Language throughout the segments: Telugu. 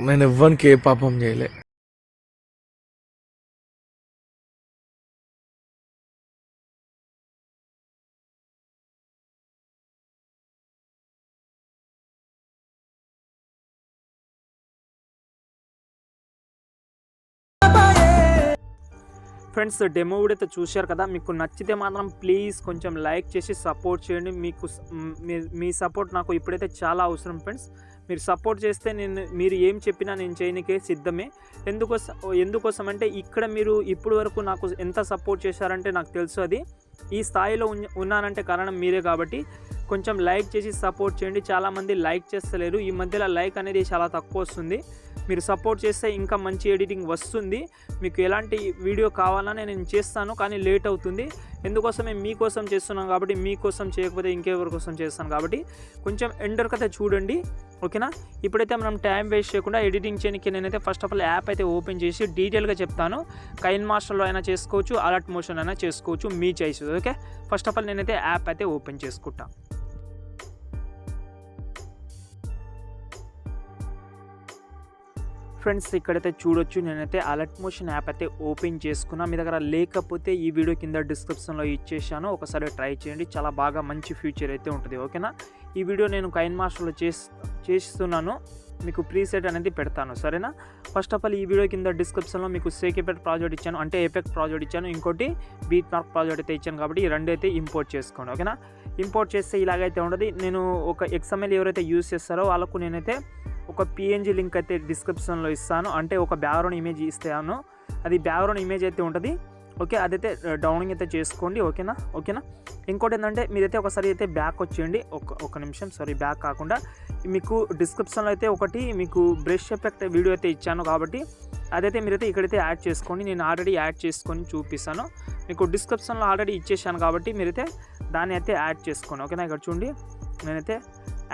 నేను ఎవ్వరికి ఏ పాపం చేయలే. ఫ్రెండ్స్, డెమో వీడియో అయితే చూశారు కదా. మీకు నచ్చితే మాత్రం ప్లీజ్ కొంచెం లైక్ చేసి సపోర్ట్ చేయండి. మీ సపోర్ట్ నాకు ఇప్పుడైతే చాలా అవసరం ఫ్రెండ్స్. మీరు సపోర్ట్ చేస్తే మీరు ఏం చెప్పినా నేను చేయనికే సిద్ధమే. ఎందుకోసం అంటే ఇక్కడ మీరు ఇప్పుడు వరకు నాకు ఎంత సపోర్ట్ చేశారంటే నాకు తెలుసు. అది ఈ స్థాయిలో ఉన్నానంటే కారణం మీరే. కాబట్టి కొంచెం లైక్ చేసి సపోర్ట్ చేయండి. చాలామంది లైక్ చేస్తలేరు. ఈ మధ్యలో లైక్ అనేది చాలా తక్కువ వస్తుంది. మీరు సపోర్ట్ చేస్తే ఇంకా మంచి ఎడిటింగ్ వస్తుంది. మీకు ఎలాంటి వీడియో కావాలని నేను చేస్తాను, కానీ లేట్ అవుతుంది. ఎందుకోసమే మీకోసం చేస్తున్నాను కాబట్టి. మీకోసం చేయకపోతే ఇంకెవరి కోసం చేస్తాను కాబట్టి కొంచెం ఎండర్ కథ చూడండి, ఓకేనా. ఇప్పుడైతే మనం టైం వేస్ట్ చేయకుండా ఎడిటింగ్ చేయడానికి నేనైతే ఫస్ట్ ఆఫ్ ఆల్ యాప్ అయితే ఓపెన్ చేసి డీటెయిల్గా చెప్తాను. కైన్మాస్టర్లో అయినా చేసుకోవచ్చు, అలర్ట్ మోషన్ అయినా చేసుకోవచ్చు, మీ choice. Okay, first of all నేనైతే యాప్ అయితే ఓపెన్ చేసుకుంటా. ఫ్రెండ్స్, ఇక్కడైతే చూడొచ్చు, నేనైతే అలర్ట్ మోషన్ యాప్ అయితే ఓపెన్ చేసుకున్నా. మీ దగ్గర లేకపోతే ఈ వీడియో కింద డిస్క్రిప్షన్లో ఇచ్చేసాను, ఒకసారి ట్రై చేయండి. చాలా బాగా మంచి ఫ్యూచర్ అయితే ఉంటుంది, ఓకేనా. ఈ వీడియో నేను కైన్మాస్టర్లో చేస్తున్నాను, మీకు ప్రీసెట్ అనేది పెడతాను, సరేనా. ఫస్ట్ ఆఫ్ ఆల్ ఈ వీడియో కింద డిస్క్రిప్షన్లో మీకు సేకెపెట్ ప్రాజెక్ట్ ఇచ్చాను, అంటే ఎఫెక్ట్ ప్రాజెక్ట్ ఇచ్చాను, ఇంకోటి బీట్ మార్క్ ప్రాజెక్ట్ అయితే ఇచ్చాను. కాబట్టి ఈ రెండు అయితే ఇంపోర్ట్ చేసుకోండి, ఓకేనా. ఇంపోర్ట్ చేస్తే ఇలాగైతే ఉండదు. నేను ఒక XML ఎవరైతే యూజ్ చేస్తారో వాళ్ళకు నేనైతే ఒక PNG లింక్ అయితే డిస్క్రిప్షన్లో ఇస్తాను, అంటే ఒక బ్యాక్గ్రౌండ్ ఇమేజ్ ఇస్తాను. అది బ్యాక్గ్రౌండ్ ఇమేజ్ అయితే ఉంటుంది, ఓకే. అదైతే డౌన్లోడ్ అయితే చేసుకోండి, ఓకేనా. ఇంకోటి ఏంటంటే మీరైతే ఒకసారి అయితే బ్యాక్ వచ్చేయండి, ఒక నిమిషం, సారీ, బ్యాక్ కాకుండా మీకు డిస్క్రిప్షన్లో అయితే ఒకటి మీకు బ్రష్ ఎఫెక్ట్ వీడియో అయితే ఇచ్చాను. కాబట్టి అదైతే మీరైతే ఇక్కడైతే యాడ్ చేసుకోండి. నేను ఆల్రెడీ యాడ్ చేసుకొని చూపిస్తాను. మీకు డిస్క్రిప్షన్లో ఆల్రెడీ ఇచ్చేసాను కాబట్టి మీరైతే దాన్ని అయితే యాడ్ చేసుకోండి, ఓకేనా. ఇక్కడ చూడండి, నేనైతే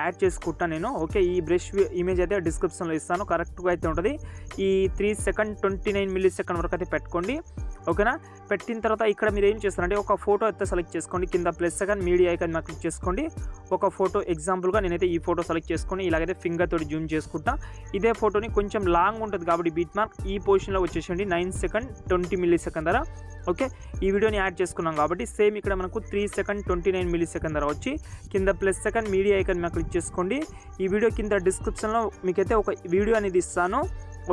యాడ్ చేసుకుంటాను నేను, ఓకే. ఈ బ్రష్ ఇమేజ్ అయితే డిస్క్రిప్షన్లో ఇస్తాను, కరెక్ట్గా అయితే ఉంటుంది. ఈ 3 సెకండ్ 29 మిల్లీ సెకండ్ వరకు అయితే పెట్టుకోండి, ఓకేనా. పెట్టిన తర్వాత ఇక్కడ మీరు ఏం చేస్తారంటే ఒక ఫోటో అయితే సెలెక్ట్ చేసుకోండి. కింద ప్లస్ సెకండ్ మీడియా ఐకాన్ మీద క్లిక్ చేసుకోండి. ఒక ఫోటో ఎగ్జాంపుల్గా నేనైతే ఈ ఫోటో సెలెక్ట్ చేసుకొని ఇలాగైతే ఫింగర్ తోటి జూమ్ చేసుకుంటా. ఇదే ఫోటోని కొంచెం లాంగ్ ఉంటుంది కాబట్టి బీట్ మార్క్ ఈ పొజిషన్లో వచ్చేసండి 9 సెకండ్ 20 మిల్లీ సెకండ్ ధర, ఓకే. ఈ వీడియోని యాడ్ చేసుకున్నాం కాబట్టి సేమ్ ఇక్కడ మనకు 3 సెకండ్ 29 మిల్లీ సెకండ్ ధర వచ్చి కింద ప్లస్ సెకండ్ మీడియా ఐకాన్ మీద క్లిక్ చేసుకోండి. ఈ వీడియో కింద డిస్క్రిప్షన్లో మీకైతే ఒక వీడియో అనేది ఇస్తాను,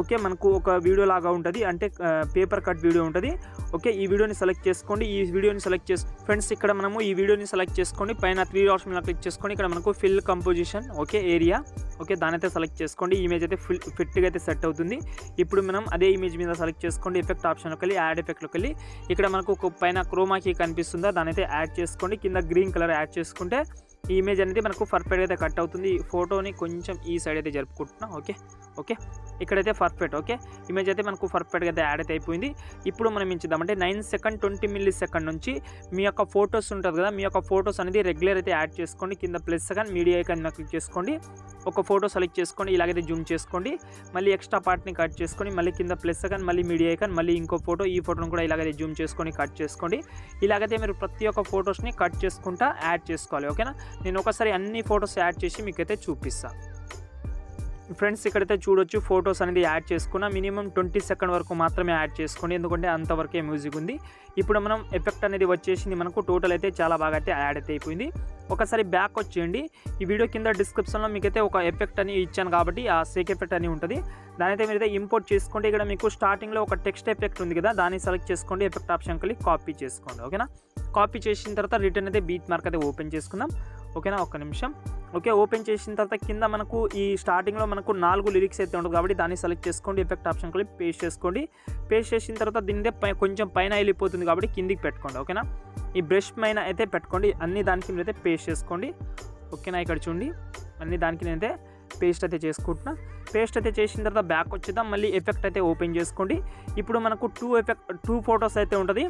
ఓకే. మనకు ఒక వీడియో లాగా ఉంటుంది, అంటే పేపర్ కట్ వీడియో ఉంటుంది, ఓకే. ఈ వీడియోని సెలెక్ట్ చేసుకోండి. ఈ వీడియోని సెలెక్ట్ ఫ్రెండ్స్, ఇక్కడ మనము ఈ వీడియోని సెలెక్ట్ చేసుకోండి. పైన 3 డాట్స్ మీద క్లిక్ చేసుకోండి. ఇక్కడ మనకు fill composition, okay, area, okay, దాని అయితే సెలెక్ట్ చేసుకోండి. ఇమేజ్ అయితే ఫిట్గా అయితే సెట్ అవుతుంది. ఇప్పుడు మనం అదే ఇమేజ్ మీద సెలెక్ట్ చేసుకోండి. ఎఫెక్ట్ ఆప్షన్లోకి వెళ్ళి యాడ్ ఎఫెక్ట్లోకి వెళ్ళి ఇక్కడ మనకు ఒక పైన క్రోమాకి కనిపిస్తుందా, దాని అయితే యాడ్ చేసుకోండి. కింద గ్రీన్ కలర్ యాడ్ చేసుకుంటే ఈ ఇమేజ్ అనేది మనకు పర్ఫెక్ట్గా అయితే కట్ అవుతుంది. ఈ ఫోటోని కొంచెం ఈ సైడ్ అయితే జరుపుకుంటున్నా, ఓకే. ఇక్కడైతే పర్ఫెక్ట్, ఓకే. ఇమేజ్ అయితే మనకు పర్ఫెక్ట్గా అయితే యాడ్ అయితే అయిపోయింది. ఇప్పుడు మనం ఏం చేద్దామంటే 9 సెకండ్ 20 మిల్లీ సెకండ్ నుంచి మీ యొక్క ఫొటోస్ ఉంటుంది కదా, మీ యొక్క ఫొటోస్ అనేది రెగ్యులర్ అయితే యాడ్ చేసుకోండి. కింద ప్లస్ సెకండ్ మీడియా ఐకాన్ మీద క్లిక్ చేసుకోండి. ఒక ఫోటో సెలెక్ట్ చేసుకోండి, ఇలాగైతే జూమ్ చేసుకోండి. మళ్ళీ ఎక్స్ట్రా పార్ట్ని కట్ చేసుకొని మళ్ళీ కింద ప్లస్ సెకండ్ మళ్ళీ మీడియా ఐకాన్ మళ్ళీ ఇంకో ఫోటో, ఈ ఫోటోని కూడా ఇలాగైతే జూమ్ చేసుకొని కట్ చేసుకోండి. ఇలాగైతే మీరు ప్రతి ఒక్క ఫొటోస్ని కట్ చేసుకుంటా యాడ్ చేసుకోవాలి, ఓకేనా. నేను ఒకసారి అన్ని ఫొటోస్ యాడ్ చేసి మీకైతే చూపిస్తాను. ఫ్రెండ్స్, ఇక్కడైతే చూడొచ్చు ఫొటోస్ అనేది యాడ్ చేసుకున్నా. మినిమం 20 సెకండ్ వరకు మాత్రమే యాడ్ చేసుకోండి, ఎందుకంటే అంతవరకే మ్యూజిక్ ఉంది. ఇప్పుడు మనం ఎఫెక్ట్ అనేది వచ్చేసింది, మనకు టోటల్ అయితే చాలా బాగా అయితే యాడ్ అయితే అయిపోయింది. ఒకసారి బ్యాక్ వచ్చేయండి. ఈ వీడియో కింద డిస్క్రిప్షన్లో మీకైతే ఒక ఎఫెక్ట్ అని ఇచ్చాను కాబట్టి ఆ సేక్ ఎఫెక్ట్ అని ఉంటుంది, దాని అయితే మీరైతే ఇంపోర్ట్ చేసుకోండి. ఇక్కడ మీకు స్టార్టింగ్లో ఒక టెక్స్ట్ ఎఫెక్ట్ ఉంది కదా, దాన్ని సెలెక్ట్ చేసుకోండి. ఎఫెక్ట్ ఆప్షన్ కలిగి కాపీ చేసుకోండి, ఓకేనా. కాపీ చేసిన తర్వాత రిటర్న్ అయితే బీట్ మార్క్ అయితే ఓపెన్ చేసుకుందాం, ఓకేనా. ఒక్క నిమిషం, ఓకే. ఓపెన్ చేసిన తర్వాత కింద మనకు ఈ స్టార్టింగ్లో మనకు 4 లిరిక్స్ అయితే ఉంటుంది కాబట్టి దాన్ని సెలెక్ట్ చేసుకోండి. ఎఫెక్ట్ ఆప్షన్ కలిగి పేస్ట్ చేసుకోండి. పేస్ట్ చేసిన తర్వాత దీనిదే కొంచెం పైన వెళ్ళిపోతుంది కాబట్టి కిందికి పెట్టుకోండి, ఓకేనా. ఈ బ్రష్ పైన అయితే పెట్టుకోండి. అన్ని దానికి మీరైతే పేస్ట్ చేసుకోండి, ఓకేనా. ఇక్కడ చూడండి, అన్ని దానికి నేనైతే పేస్ట్ అయితే చేసుకుంటున్నా. పేస్ట్ అయితే చేసిన తర్వాత బ్యాక్ వచ్చేద్దాం. మళ్ళీ ఎఫెక్ట్ అయితే ఓపెన్ చేసుకోండి. ఇప్పుడు మనకు 2 ఫొటోస్ అయితే ఉంటుంది.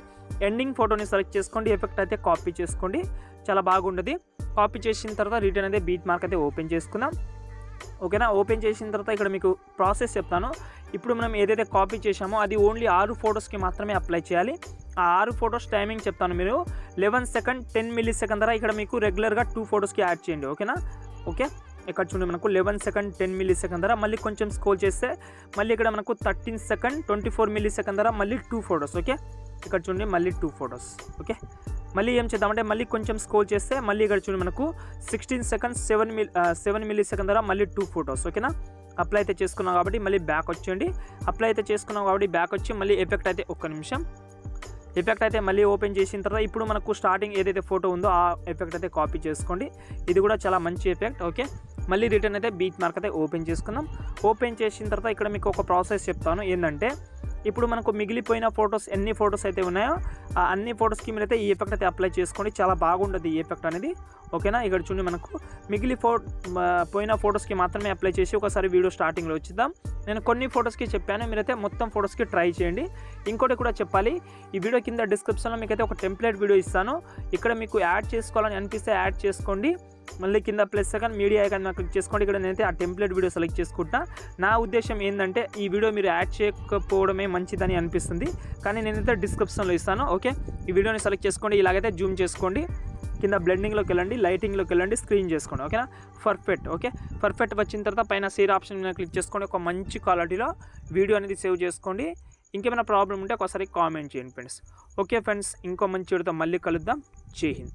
ఎండింగ్ ఫోటోని సెలెక్ట్ చేసుకోండి. ఎఫెక్ట్ అయితే కాపీ చేసుకోండి, చాలా బాగుంటుంది. కాపీ చేసిన తర్వాత రిటర్న్ అయితే బీట్ మార్క్ అయితే ఓపెన్ చేసుకుందాం, ఓకేనా. ఓపెన్ చేసిన తర్వాత ఇక్కడ మీకు ప్రాసెస్ చెప్తాను. ఇప్పుడు మనం ఏదైతే కాపీ చేసామో అది ఓన్లీ 6 ఫొటోస్కి మాత్రమే అప్లై చేయాలి. ఆ 6 ఫొటోస్ టైమింగ్ చెప్తాను. మీరు 11 సెకండ్ 10 మిల్లీ సెకండ్ ధర ఇక్కడ మీకు రెగ్యులర్గా 2 ఫొటోస్కి యాడ్ చేయండి, ఓకేనా. ఓకే, ఇక్కడ చూడండి మనకు 11 సెకండ్ 10 మిల్లీ సెకండ్ ధర, మళ్ళీ కొంచెం స్క్రోల్ చేస్తే మళ్ళీ ఇక్కడ మనకు 13 సెకండ్ 24 మిల్లీ సెకండ్ ధర, మళ్ళీ 2 ఫొటోస్. ఓకే, ఇక్కడ చూడండి మళ్ళీ 2 ఫొటోస్. ఓకే, మళ్ళీ ఏం చేద్దామంటే మళ్ళీ కొంచెం స్క్రోల్ చేస్తే మళ్ళీ ఇక్కడ చూడండి మనకు 16 సెకండ్ 7 మిల్లీ సెకండ్ ధర, మళ్ళీ 2 ఫొటోస్. ఓకేనా, అప్లై అయితే చేసుకున్నాం కాబట్టి మళ్ళీ బ్యాక్ వచ్చేయండి. అప్లై అయితే చేసుకున్నాం కాబట్టి బ్యాక్ వచ్చి మళ్ళీ ఎఫెక్ట్ అయితే ఒక్క నిమిషం, ఎఫెక్ట్ అయితే మళ్ళీ ఓపెన్ చేసిన తర్వాత ఇప్పుడు మనకు స్టార్టింగ్ ఏదైతే ఫోటో ఉందో ఆ ఎఫెక్ట్ అయితే కాపీ చేసుకోండి. ఇది కూడా చాలా మంచి ఎఫెక్ట్. ఓకే, మళ్ళీ రిటర్న్ అయితే బీట్ మార్క్ అయితే ఓపెన్ చేసుకుందాం. ఓపెన్ చేసిన తర్వాత ఇక్కడ మీకు ఒక ప్రాసెస్ చెప్తాను. ఏంటంటే ఇప్పుడు మనకు మిగిలిపోయిన ఫొటోస్ ఎన్ని ఫొటోస్ అయితే ఉన్నాయో ఆ అన్ని ఫొటోస్కి మీరైతే ఈ ఎఫెక్ట్ అయితే అప్లై చేసుకోండి. చాలా బాగుంటుంది ఈ ఎఫెక్ట్ అనేది. ఓకేనా, ఇక్కడ చూడండి మనకు పోయిన ఫొటోస్కి మాత్రమే అప్లై చేసి ఒకసారి వీడియో స్టార్టింగ్లో వచ్చిద్దాం. నేను కొన్ని ఫొటోస్కి చెప్పాను, మీరైతే మొత్తం ఫొటోస్కి ట్రై చేయండి. ఇంకోటి కూడా చెప్పాలి, ఈ వీడియో కింద డిస్క్రిప్షన్లో మీకైతే ఒక టెంప్లెట్ వీడియో ఇస్తాను. ఇక్కడ మీకు యాడ్ చేసుకోవాలని అనిపిస్తే యాడ్ చేసుకోండి. మళ్ళీ కింద ప్లస్ సెకండ్ మీడియా ఐకాన్ మీద క్లిక్ చేసుకోండి. ఇక్కడ నేనైతే ఆ టెంప్లెట్ వీడియో సెలెక్ట్ చేసుకుంటా. నా ఉద్దేశం ఏంటంటే ఈ వీడియో మీరు యాడ్ చేయకపోవడమే మంచిదని అనిపిస్తుంది, కానీ నేనైతే డిస్క్రిప్షన్లో ఇస్తాను. ఓకే, ఈ వీడియోని సెలెక్ట్ చేసుకోండి. ఇలాగైతే జూమ్ చేసుకోండి, కింద బ్లెండింగ్లోకి వెళ్ళండి, లైటింగ్లోకి వెళ్ళండి, స్క్రీన్ చేసుకోండి. ఓకేనా, పర్ఫెక్ట్. ఓకే, పర్ఫెక్ట్ వచ్చిన తర్వాత పైన సేవ్ ఆప్షన్ మీద క్లిక్ చేసుకోండి. ఒక మంచి క్వాలిటీలో వీడియో అనేది సేవ్ చేసుకోండి. ఇంకేమైనా ప్రాబ్లం ఉంటే ఒకసారి కామెంట్ చేయండి ఫ్రెండ్స్. ఓకే ఫ్రెండ్స్, ఇంకో మంచి వీడియోతో మళ్ళీ కలుద్దాం. జై హింద్.